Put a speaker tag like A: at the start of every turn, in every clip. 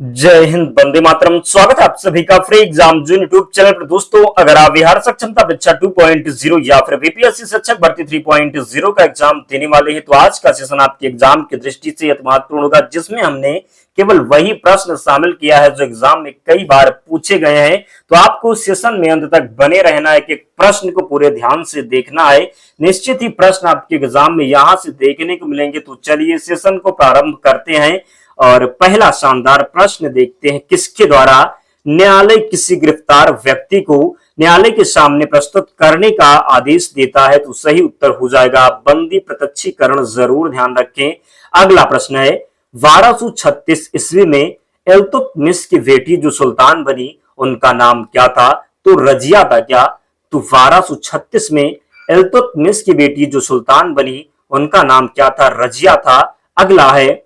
A: जय हिंद, वंदे मातरम। स्वागत है आप सभी का फ्री एग्जाम जो यूट्यूब चैनल पर। दोस्तों, अगर आप बिहार सक्षमता परीक्षा 2.0 या फिर बीपीएससी शिक्षक भर्ती 3.0 का एग्जाम देने वाले हैं, तो आज का सेशन आपके एग्जाम की दृष्टि से अति महत्वपूर्ण होगा, जिसमें हमने केवल वही प्रश्न शामिल किया है जो एग्जाम में कई बार पूछे गए हैं। तो आपको सेशन में अंत तक बने रहना है कि प्रश्न को पूरे ध्यान से देखना है। निश्चित ही प्रश्न आपके एग्जाम में यहां से देखने को मिलेंगे। तो चलिए सेशन को प्रारंभ करते हैं और पहला शानदार प्रश्न देखते हैं। किसके द्वारा न्यायालय किसी गिरफ्तार व्यक्ति को न्यायालय के सामने प्रस्तुत करने का आदेश देता है? तो सही उत्तर हो जाएगा बंदी प्रत्यक्षीकरण। जरूर ध्यान रखें। अगला प्रश्न है, 1236 ईस्वी में इल्तुतमिश की बेटी जो सुल्तान बनी, उनका नाम क्या था? तो रजिया था क्या? तो 1236 में इल्तुतमिश की बेटी जो सुल्तान बनी, उनका नाम क्या था? रजिया था। अगला है,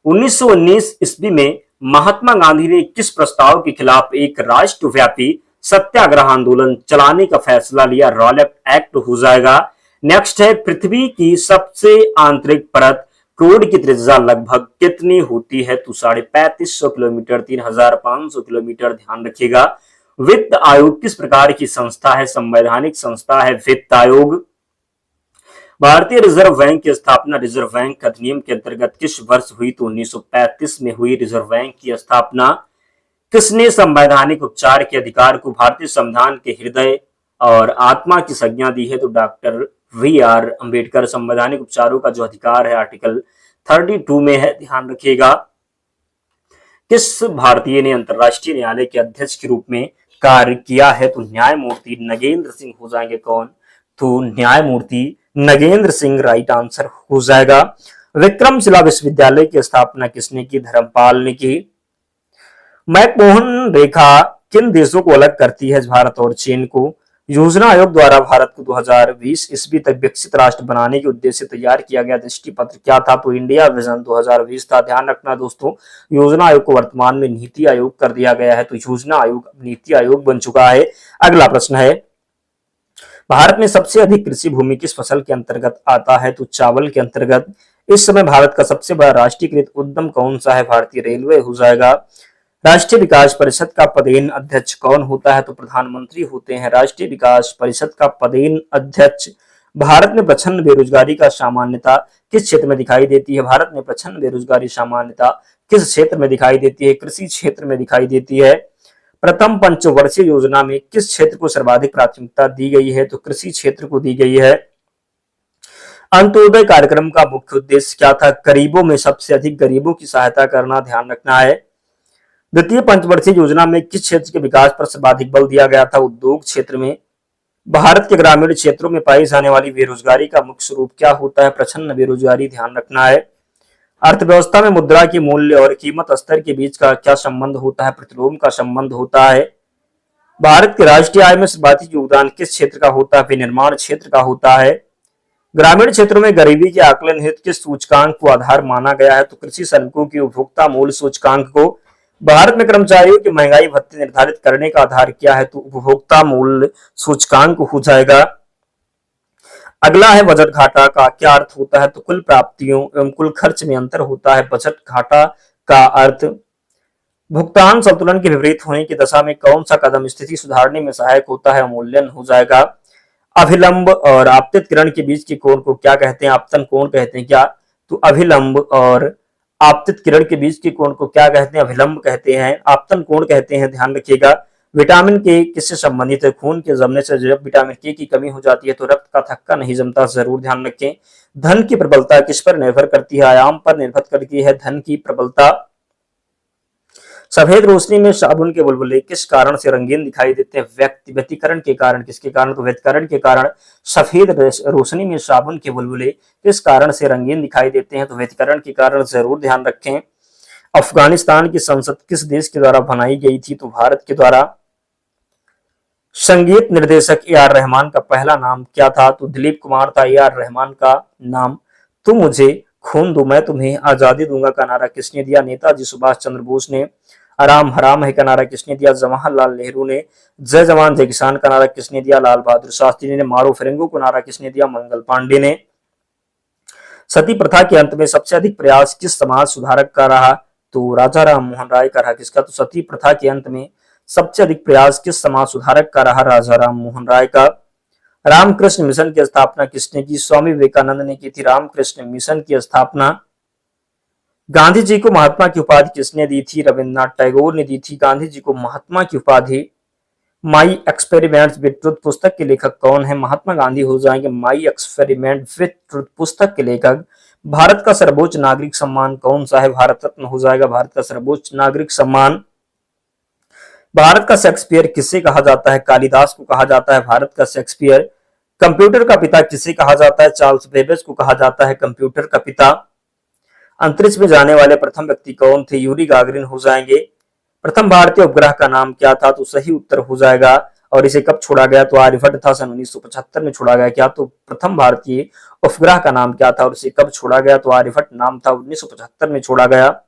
A: 1919 ईस्वी में महात्मा गांधी ने किस प्रस्ताव के खिलाफ एक राष्ट्रव्यापी सत्याग्रह आंदोलन चलाने का फैसला लिया? रॉलेट एक्ट हो जाएगा। नेक्स्ट है, पृथ्वी की सबसे आंतरिक परत क्रोड की त्रिज्या लगभग कितनी होती है? तो 3550 किलोमीटर, 3500 किलोमीटर। ध्यान रखिएगा। वित्त आयोग किस प्रकार की संस्था है? संवैधानिक संस्था है वित्त आयोग। भारतीय रिजर्व बैंक की स्थापना रिजर्व बैंक अधिनियम के अंतर्गत किस वर्ष हुई? तो 1935 में हुई। रिजर्व बैंक की स्थापना। किसने संवैधानिक उपचार के अधिकार को भारतीय संविधान के हृदय और आत्मा की संज्ञा दी है? तो डॉक्टर वी.आर. अंबेडकर। संवैधानिक उपचारों का जो अधिकार है आर्टिकल 32 में है। ध्यान रखिएगा। किस भारतीय ने अंतरराष्ट्रीय न्यायालय के अध्यक्ष के रूप में कार्य किया है? तो न्यायमूर्ति नगेंद्र सिंह हो जाएंगे। कौन? तो न्यायमूर्ति नगेंद्र सिंह राइट आंसर हो जाएगा। विक्रमशिला विश्वविद्यालय की स्थापना किसने की? धर्मपाल ने की। मैकमोहन रेखा किन देशों को अलग करती है? भारत और चीन को। योजना आयोग द्वारा भारत को 2020 ईस्वी तक विकसित राष्ट्र बनाने के उद्देश्य से तैयार किया गया दृष्टि पत्र क्या था? तो इंडिया विजन 2020 था। ध्यान रखना दोस्तों, योजना आयोग को वर्तमान में नीति आयोग कर दिया गया है, तो योजना आयोग नीति आयोग बन चुका है। अगला प्रश्न है, भारत में सबसे अधिक कृषि भूमि किस फसल के अंतर्गत आता है? तो चावल के अंतर्गत। इस समय भारत का सबसे बड़ा राष्ट्रीयकृत उद्यम कौन सा है? भारतीय रेलवे हो जाएगा। राष्ट्रीय विकास परिषद का पदेन अध्यक्ष कौन होता है? तो प्रधानमंत्री होते हैं राष्ट्रीय विकास परिषद का पदेन अध्यक्ष। भारत में प्रचंड बेरोजगारी का सामान्यता किस क्षेत्र में दिखाई देती है? भारत में प्रचंड बेरोजगारी सामान्यता किस क्षेत्र में दिखाई देती है? कृषि क्षेत्र में दिखाई देती है। प्रथम पंचवर्षीय योजना में किस क्षेत्र को सर्वाधिक प्राथमिकता दी गई है? तो कृषि क्षेत्र को दी गई है। अंत्योदय कार्यक्रम का मुख्य उद्देश्य क्या था? गरीबों में सबसे अधिक गरीबों की सहायता करना। ध्यान रखना है। द्वितीय पंचवर्षीय योजना में किस क्षेत्र के विकास पर सर्वाधिक बल दिया गया था? उद्योग क्षेत्र में। भारत के ग्रामीण क्षेत्रों में पाई जाने वाली बेरोजगारी का मुख्य स्वरूप क्या होता है? प्रचंड बेरोजगारी। ध्यान रखना है। अर्थव्यवस्था में मुद्रा के मूल्य और कीमत स्तर के बीच का क्या संबंध होता है? प्रतिलोम का संबंध होता है। भारत के राष्ट्रीय आय में सर्वाधिक योगदान किस क्षेत्र का होता है? विनिर्माण क्षेत्र का होता है। ग्रामीण क्षेत्रों में गरीबी के आकलन हेतु किस सूचकांक को आधार माना गया है? तो कृषि श्रमिकों की उपभोक्ता मूल्य सूचकांक को। भारत में कर्मचारियों की महंगाई भत्ते निर्धारित करने का आधार क्या है? तो उपभोक्ता मूल्य सूचकांक हो जाएगा। अगला है, बजट घाटा का क्या अर्थ होता है? तो कुल प्राप्तियों एवं कुल खर्च में अंतर होता है। बजट घाटा का अर्थ। भुगतान संतुलन के विपरीत होने की दशा में कौन सा कदम स्थिति सुधारने में सहायक होता है? अवमूल्यन हो जाएगा। अभिलंब और आपतित किरण के बीच के कोण को क्या कहते हैं? आपतन कोण कहते हैं क्या? तो अभिलंब और आपतित किरण के बीच के कोण को क्या कहते हैं? अभिलंब कहते हैं, आपतन कोण कहते हैं। ध्यान रखिएगा। विटामिन के किससे संबंधित है? खून के जमने से जब विटामिन के की कमी हो जाती है तो रक्त का थक्का नहीं जमता। जरूर ध्यान रखें। धन की प्रबलता किस पर निर्भर करती है? आयाम पर निर्भर करती है धन की प्रबलता। सफेद रोशनी में साबुन के बुलबुले किस कारण से रंगीन दिखाई देते हैं? व्यतिकरण के कारण। किसके कारण? तो व्यतिकरण के कारण। सफेद रोशनी में साबुन के बुलबुले किस कारण से रंगीन दिखाई देते हैं? तो व्यतिकरण के कारण। जरूर ध्यान रखें। अफगानिस्तान की संसद किस देश के द्वारा बनाई गई थी? तो भारत के द्वारा। संगीत निर्देशक ए.आर. रहमान का पहला नाम क्या था? तो दिलीप कुमार था ए.आर. रहमान का नाम। तुम मुझे खून दो मैं तुम्हें आजादी दूंगा का नारा किसने दिया? नेताजी सुभाष चंद्र बोस ने। आराम हराम है का नारा किसने दिया? जवाहरलाल नेहरू ने। जय जवान जय किसान का नारा किसने दिया? लाल बहादुर शास्त्री ने। मारो फिरंगो को नारा किसने दिया? मंगल पांडे ने। सती प्रथा के अंत में सबसे अधिक प्रयास किस समाज सुधारक का रहा? तो राजा राम मोहन राय का रहा किसका? तो सती प्रथा के अंत में सबसे अधिक प्रयास किस समाज सुधारक का रहा? राजा राम मोहन राय का। रामकृष्ण मिशन की स्थापना किसने की? स्वामी विवेकानंद ने की थी रामकृष्ण मिशन की स्थापना। गांधी जी को महात्मा की उपाधि किसने दी थी? रविन्द्रनाथ टैगोर ने दी थी गांधी जी को महात्मा की उपाधि। माई एक्सपेरिमेंट विद ट्रुथ पुस्तक के लेखक कौन है? महात्मा गांधी हो जाएंगे माई एक्सपेरिमेंट विद ट्रुथ पुस्तक के लेखक। भारत का सर्वोच्च नागरिक सम्मान कौन सा है? भारत रत्न हो जाएगा भारत का सर्वोच्च नागरिक सम्मान। भारत का शेक्सपियर किसे कहा जाता है? कालिदास को कहा जाता है भारत का शेक्सपियर। कंप्यूटर का पिता किसे कहा जाता है? चार्ल्स बेबेज को कहा जाता है कंप्यूटर का पिता। अंतरिक्ष में जाने वाले प्रथम व्यक्ति कौन थे? यूरी गागरिन हो जाएंगे। प्रथम भारतीय उपग्रह का नाम क्या था? तो सही उत्तर हो जाएगा। और इसे कब छोड़ा गया? तो आर्यभट्ट था, सन 1975 में छोड़ा गया। क्या? तो प्रथम भारतीय उपग्रह का नाम क्या था और इसे कब छोड़ा गया? तो आर्यभट्ट नाम था, 1975 में छोड़ा गया।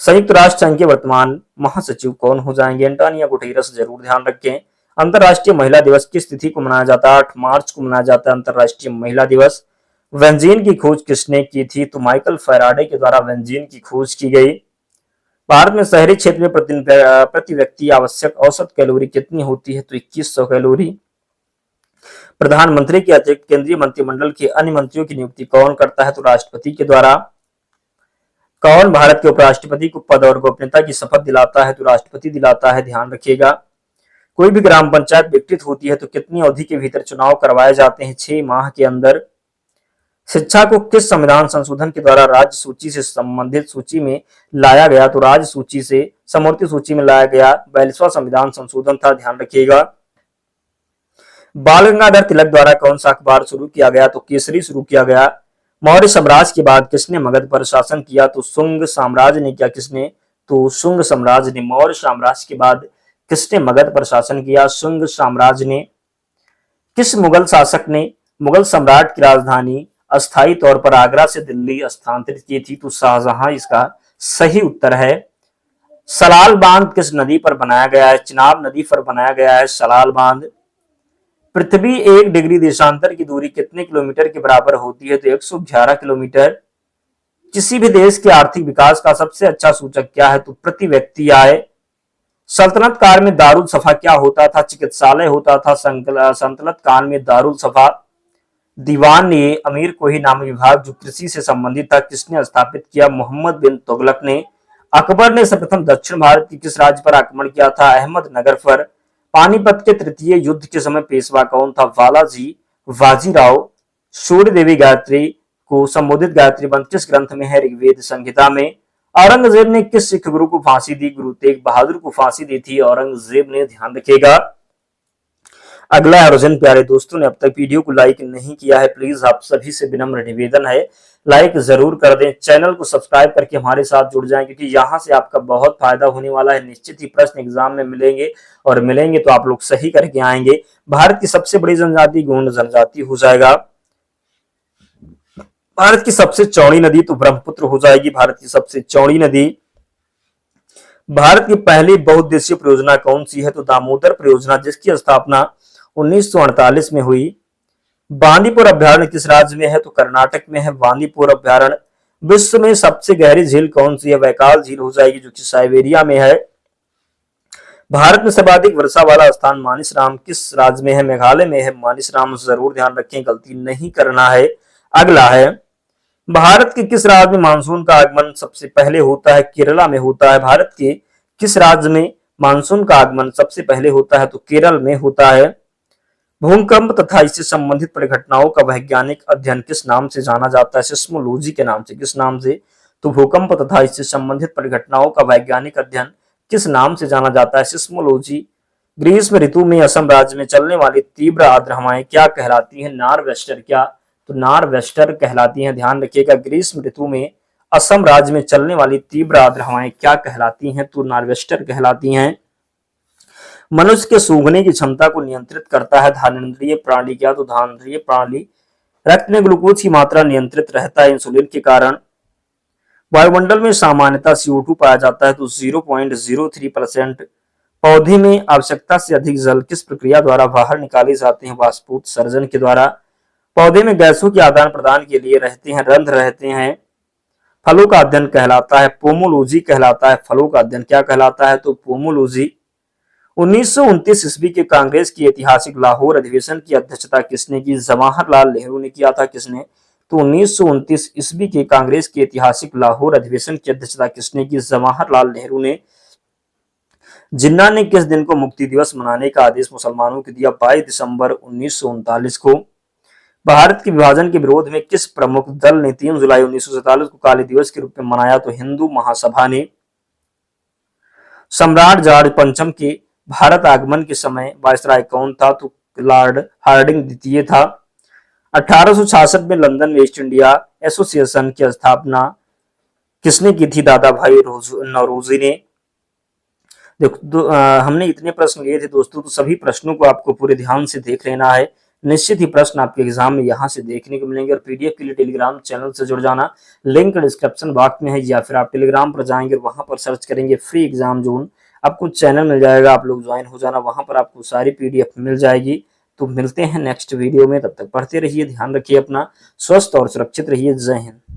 A: संयुक्त राष्ट्र संघ के वर्तमान महासचिव कौन हो जाएंगे? एंटोनियो गुटेरस, जरूर ध्यान रखें। अंतरराष्ट्रीय महिला दिवस किस तिथि को मनाया जाता है? 8 मार्च को मनाया जाता है अंतरराष्ट्रीय महिला दिवस। बेंजीन की खोज किसने की थी? तो माइकल फैराडे के द्वारा बेंजीन की खोज की गई। भारत में शहरी क्षेत्र में प्रति व्यक्ति आवश्यक औसत कैलोरी कितनी होती है? तो 2100 कैलोरी। प्रधानमंत्री के अतिरिक्त केंद्रीय मंत्रिमंडल के अन्य मंत्रियों की नियुक्ति कौन करता है? तो राष्ट्रपति के द्वारा। कौन भारत के उपराष्ट्रपति को पद और गोपनीयता की शपथ दिलाता है? तो राष्ट्रपति दिलाता है, ध्यान रखिएगा। कोई भी ग्राम पंचायत विकसित होती है तो कितनी अवधि के भीतर चुनाव करवाए जाते हैं? 6 माह के अंदर। शिक्षा को किस संविधान संशोधन के द्वारा राज्य सूची से संबंधित सूची में लाया गया? तो राज्य सूची से समवर्ती सूची में लाया गया 42वां संविधान संशोधन था, ध्यान रखिएगा। बाल गंगाधर तिलक द्वारा कौन सा अखबार शुरू किया गया? तो केसरी शुरू किया गया। मौर्य साम्राज्य के बाद किसने मगध पर शासन किया? तो शुंग साम्राज्य ने किया। किसने? तो शुंग साम्राज्य ने। मौर्य साम्राज्य के बाद किसने मगध पर शासन किया? शुंग साम्राज्य ने। किस मुगल शासक ने मुगल सम्राट की राजधानी अस्थायी तौर पर आगरा से दिल्ली स्थानांतरित की थी? तो शाहजहां इसका सही उत्तर है। सलाल बांध किस नदी पर बनाया गया है? चिनाब नदी पर बनाया गया है सलाल बांध। पृथ्वी 1 डिग्री देशांतर की दूरी कितने किलोमीटर के बराबर होती है? तो 111 किलोमीटर। किसी भी देश के आर्थिक विकास का सबसे अच्छा सूचक क्या है? तो प्रति व्यक्ति आय। सल्तनत काल में दारुल सफा क्या होता था? चिकित्सालय होता था सल्तनत काल में दारुल सफा। दीवान ए अमीर कोही नामी विभाग जो कृषि से संबंधित था किसने स्थापित किया? मोहम्मद बिन तुगलक ने। अकबर ने सर्वप्रथम दक्षिण भारत के किस राज्य पर आक्रमण किया था? अहमदनगर पर। पानीपत के तृतीय युद्ध के समय पेशवा कौन था? बालाजी बाजीराव। सूर्य देवी गायत्री को संबोधित गायत्री मंत्र किस ग्रंथ में है? ऋग्वेद संहिता में। औरंगजेब ने किस सिख गुरु को फांसी दी? गुरु तेग बहादुर को फांसी दी थी औरंगजेब ने, ध्यान रखिएगा। अगला आयोजन प्यारे दोस्तों ने अब तक वीडियो को लाइक नहीं किया है, प्लीज आप सभी से विनम्र निवेदन है लाइक जरूर कर दें, चैनल को सब्सक्राइब करके हमारे साथ जुड़ जाएं क्योंकि यहाँ से आपका बहुत फायदा होने वाला है। निश्चित ही प्रश्न एग्जाम में मिलेंगे और मिलेंगे तो आप लोग सही करके आएंगे। भारत की सबसे बड़ी जनजाति गोंड जनजाति हो जाएगा। भारत की सबसे चौड़ी नदी तो ब्रह्मपुत्र हो जाएगी, भारत की सबसे चौड़ी नदी। भारत की पहली बहुउद्देशीय परियोजना कौन सी है? तो दामोदर परियोजना जिसकी स्थापना 1948 में हुई। बांदीपुर अभ्यारण्य किस राज्य में है? तो कर्नाटक में है बांदीपुर अभ्यारण्य। विश्व में सबसे गहरी झील कौन सी है? बैकाल झील हो जाएगी जो कि साइबेरिया में है। भारत में सर्वाधिक वर्षा वाला स्थान मानिसराम किस राज्य में है? मेघालय में है मानिसराम, जरूर ध्यान रखें, गलती नहीं करना है। अगला है भारत के किस राज्य में मानसून का आगमन सबसे पहले होता है? केरला में होता है। भारत के किस राज्य में मानसून का आगमन सबसे पहले होता है? तो केरल में होता है। भूकंप तथा इससे संबंधित परिघटनाओं का वैज्ञानिक अध्ययन किस नाम से जाना जाता है? सिस्मोलॉजी के नाम से। किस नाम से? तो भूकंप तथा इससे संबंधित परिघटनाओं का वैज्ञानिक अध्ययन किस नाम से जाना जाता है? सिस्मोलॉजी। ग्रीष्म ऋतु में असम राज्य में चलने वाली तीव्र आर्द्र हवाएं क्या कहलाती हैं? नॉरवेस्टर। क्या? तो नॉरवेस्टर कहलाती हैं, ध्यान रखिएगा। ग्रीष्म ऋतु में असम राज्य में चलने वाली तीव्र आर्द्र हवाएं क्या कहलाती हैं? तो नॉरवेस्टर कहलाती हैं। मनुष्य के सूंघने की क्षमता को नियंत्रित करता है धानेंद्रिय प्रणाली। क्या? तो धानेंद्रिय प्रणाली। रक्त में ग्लूकोज की मात्रा नियंत्रित रहता है इंसुलिन के कारण। वायुमंडल में सामान्यतः CO2 पाया जाता है तो 0.03%। पौधे में आवश्यकता से अधिक जल किस प्रक्रिया द्वारा बाहर निकाले जाते हैं? वाष्पोत्सर्जन के द्वारा। पौधे में गैसों के आदान प्रदान के लिए रहते हैं रंध्र रहते हैं। फलों का अध्ययन कहलाता है? पोमोलॉजी कहलाता है। फलों का अध्ययन क्या कहलाता है? तो पोमोलॉजी। 1929 ईस्वी के कांग्रेस की ऐतिहासिक लाहौर अधिवेशन की अध्यक्षता किसने की? जवाहरलाल नेहरू ने किया था। किसने? तो 1929 ईस्वी के कांग्रेस की ऐतिहासिक लाहौर अधिवेशन की अध्यक्षता किसने की? जवाहरलाल नेहरू ने। जिन्ना ने किस दिन को मुक्ति दिवस मनाने का आदेश मुसलमानों को दिया? 22 दिसंबर 1939 को। भारत के विभाजन के विरोध में किस प्रमुख दल ने 3 जुलाई 1947 को काली दिवस के रूप में मनाया? तो हिंदू महासभा ने। सम्राट जॉर्ज पंचम के भारत आगमन के समय वायसराय कौन था? तो लॉर्ड हार्डिंग द्वितीय था। 1866 में लंदन में ईस्ट इंडिया एसोसिएशन की स्थापना किसने की थी? दादा भाई नौरोजी ने। देखो हमने इतने प्रश्न लिए थे दोस्तों, तो सभी प्रश्नों को आपको पूरे ध्यान से देख लेना है। निश्चित ही प्रश्न आपके एग्जाम में यहाँ से देखने को मिलेंगे। और पीडीएफ के लिए टेलीग्राम चैनल से जुड़ जाना, लिंक डिस्क्रिप्शन बॉक्स में है, या फिर आप टेलीग्राम पर जाएंगे और वहां पर सर्च करेंगे फ्री एग्जाम जोन, आपको चैनल मिल जाएगा, आप लोग ज्वाइन हो जाना, वहां पर आपको सारी पीडीएफ मिल जाएगी। तो मिलते हैं नेक्स्ट वीडियो में, तब तक पढ़ते रहिए, ध्यान रखिए अपना, स्वस्थ और सुरक्षित रहिए। जय हिंद।